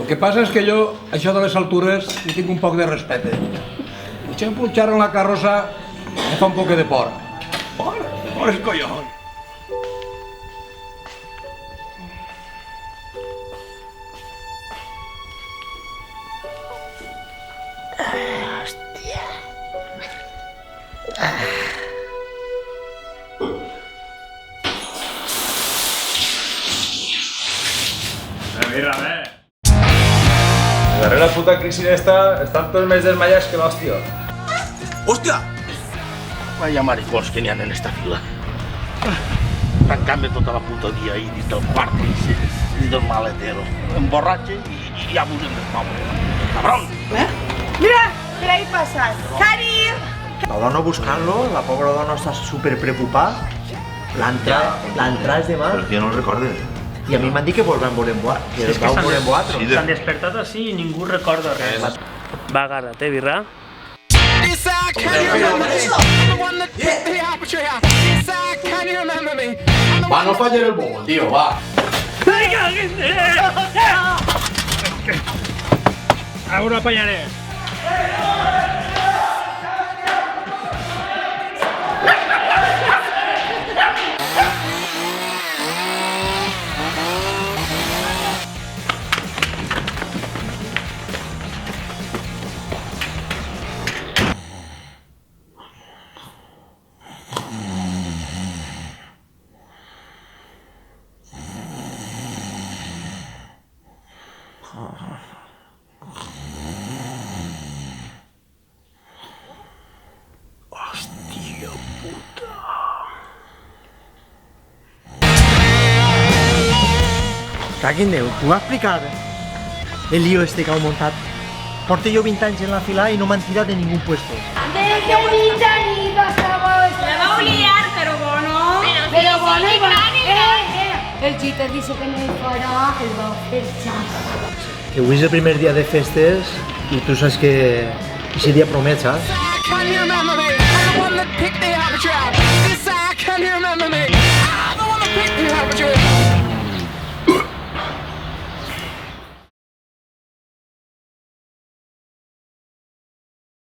El que passa és que jo, això de les altures, hi tinc un poc de respecte. Potser empujar en la carrossa me fa un poc de por. Por el collón. Mira, darrere la puta crisi d'esta estan tots més desmayats que l'hòstia. ¡Hostia! Vaya maricons que n'hi ha en esta fila. Tancant-me tota la puta dia ahí dins del quart i del maletero. Emborratxe i ja abusen del poble. Cabrón! Mira, per ahí passat. Karim! La dona buscant-lo, la pobra dona està super preocupada. L'entrada és demà. Però és que jo no el recorde. I a mi m'han dit que vos van veure en boat. Que és que vau veure en boat. s'han despertat així i ningú recorda res. Va, agarra't, birra. Va, no falles el bobo, tío, va. Ara ho apanyaré. Hòstia puta. Caguin Déu, t'ho va explicar el lío este que heu muntat. Porto jo 20 anys en la fila i no m'han tirat de ningún puesto. Desde unita ni pasamos. Me va a liar, pero bueno. Pero bueno, el chiste dice que no hi farà, el va fer xas. Que avui és el primer dia de festes i tu saps que aquest dia promets, saps? Can you remember me? I'm the one that picked the aperture.